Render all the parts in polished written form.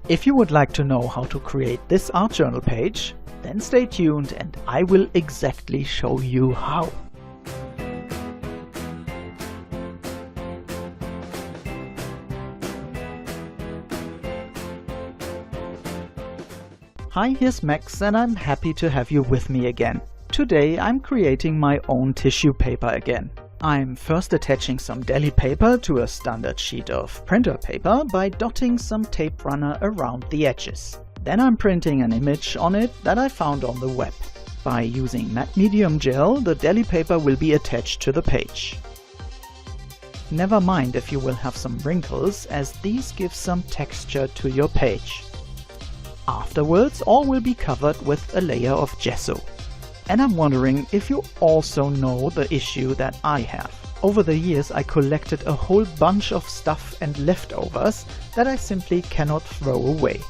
If you would like to know how to create this art journal page, then stay tuned and I will exactly show you how. Hi, here's Max and I'm happy to have you with me again. Today I'm creating my own tissue paper again. I'm first attaching some deli paper to a standard sheet of printer paper by dotting some tape runner around the edges. Then I'm printing an image on it that I found on the web. By using matte medium gel, the deli paper will be attached to the page. Never mind if you will have some wrinkles, as these give some texture to your page. Afterwards, all will be covered with a layer of gesso. And I'm wondering if you also know the issue that I have. Over the years I collected a whole bunch of stuff and leftovers that I simply cannot throw away.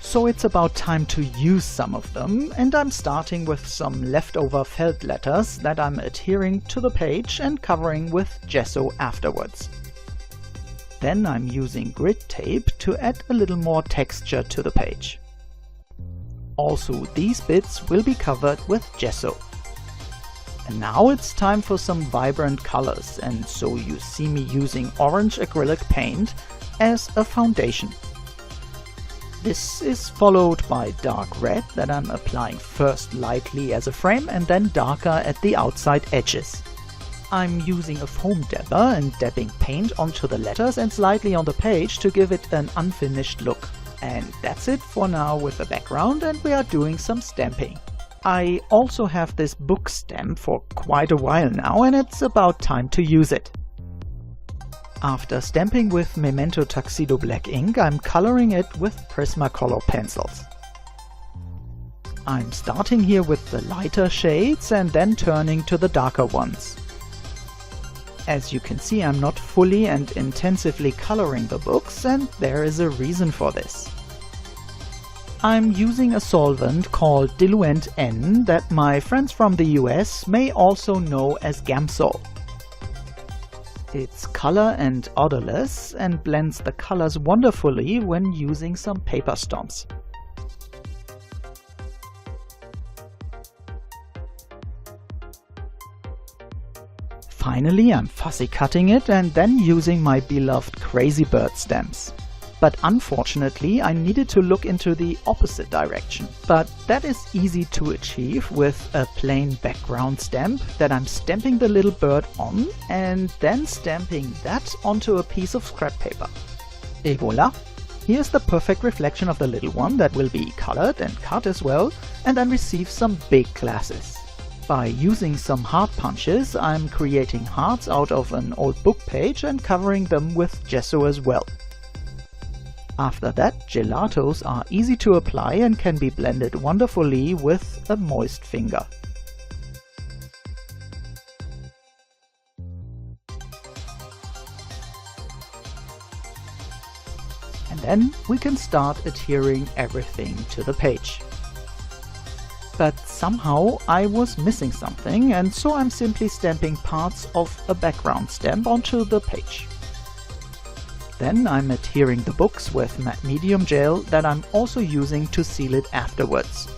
So it's about time to use some of them, and I'm starting with some leftover felt letters that I'm adhering to the page and covering with gesso afterwards. Then I'm using grit tape to add a little more texture to the page. Also, these bits will be covered with gesso. And now it's time for some vibrant colors, and so you see me using orange acrylic paint as a foundation. This is followed by dark red that I'm applying first lightly as a frame and then darker at the outside edges. I'm using a foam dabber and dabbing paint onto the letters and slightly on the page to give it an unfinished look. And that's it for now with the background, and we are doing some stamping. I also have this book stamp for quite a while now, and it's about time to use it. After stamping with Memento Tuxedo black ink, I'm coloring it with Prismacolor Pencils. I'm starting here with the lighter shades and then turning to the darker ones. As you can see, I'm not fully and intensively coloring the books, and there is a reason for this. I'm using a solvent called Diluent N that my friends from the US may also know as Gamsol. It's color and odorless and blends the colors wonderfully when using some paper stomps. Finally, I'm fussy cutting it and then using my beloved Crazy Bird stamps. But unfortunately, I needed to look into the opposite direction. But that is easy to achieve with a plain background stamp that I'm stamping the little bird on and then stamping that onto a piece of scrap paper. Et voila! Here's the perfect reflection of the little one that will be colored and cut as well, and then receive some big glasses. By using some heart punches, I'm creating hearts out of an old book page and covering them with gesso as well. After that, gelatos are easy to apply and can be blended wonderfully with a moist finger. And then we can start adhering everything to the page. But somehow I was missing something, and so I'm simply stamping parts of a background stamp onto the page. Then I'm adhering the books with matte medium gel that I'm also using to seal it afterwards.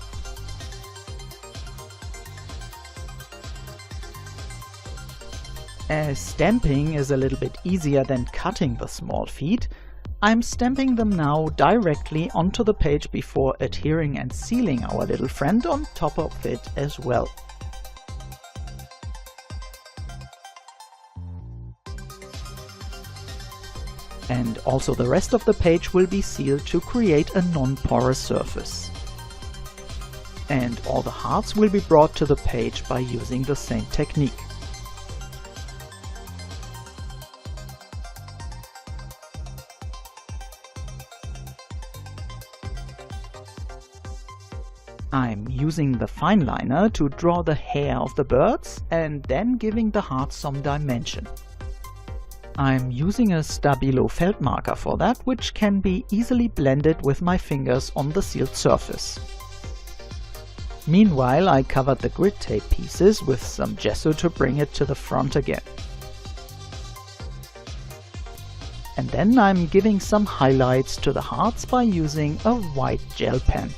As stamping is a little bit easier than cutting the small feet, I'm stamping them now directly onto the page before adhering and sealing our little friend on top of it as well. And also the rest of the page will be sealed to create a non-porous surface. And all the hearts will be brought to the page by using the same technique. I'm using the fine liner to draw the hair of the birds and then giving the heart some dimension. I'm using a Stabilo felt marker for that, which can be easily blended with my fingers on the sealed surface. Meanwhile, I covered the grit tape pieces with some gesso to bring it to the front again. And then I'm giving some highlights to the hearts by using a white gel pen.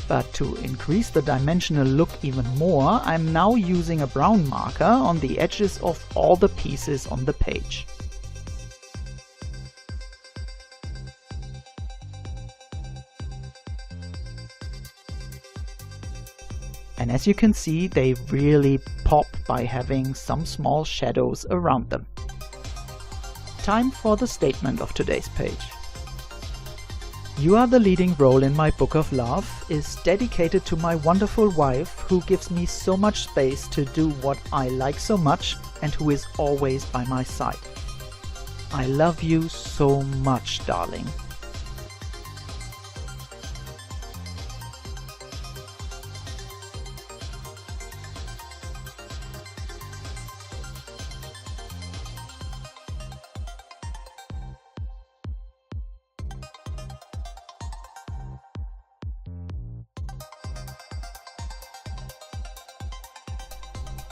But to increase the dimensional look even more, I'm now using a brown marker on the edges of all the pieces on the page. And as you can see, they really pop by having some small shadows around them. Time for the statement of today's page. You Are the Leading Role in My Book of Love is dedicated to my wonderful wife who gives me so much space to do what I like so much and who is always by my side. I love you so much, darling.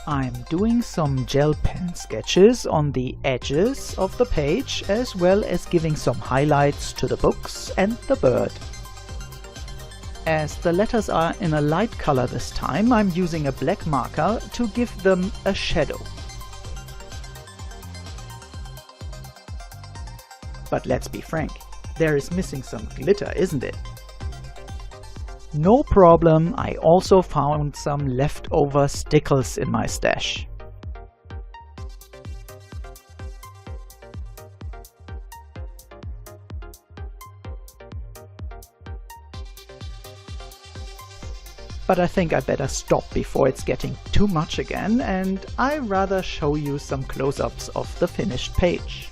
I'm doing some gel pen sketches on the edges of the page, as well as giving some highlights to the books and the bird. As the letters are in a light color this time, I'm using a black marker to give them a shadow. But let's be frank, there is missing some glitter, isn't it? No problem, I also found some leftover stickles in my stash. But I think I better stop before it's getting too much again, and I'd rather show you some close-ups of the finished page.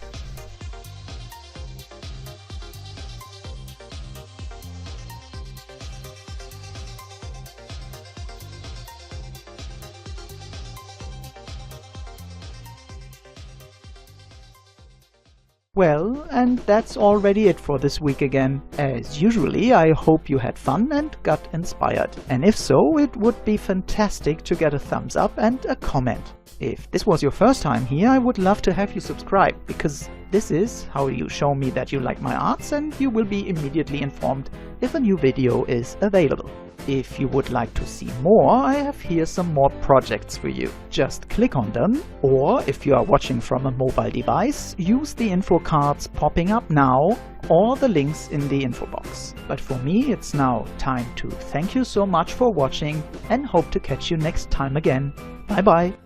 Well, and that's already it for this week again. As usually, I hope you had fun and got inspired. And if so, it would be fantastic to get a thumbs up and a comment. If this was your first time here, I would love to have you subscribe, because this is how you show me that you like my arts and you will be immediately informed if a new video is available. If you would like to see more, I have here some more projects for you. Just click on them, or if you are watching from a mobile device, use the info cards popping up now or the links in the info box. But for me, it's now time to thank you so much for watching and hope to catch you next time again. Bye bye!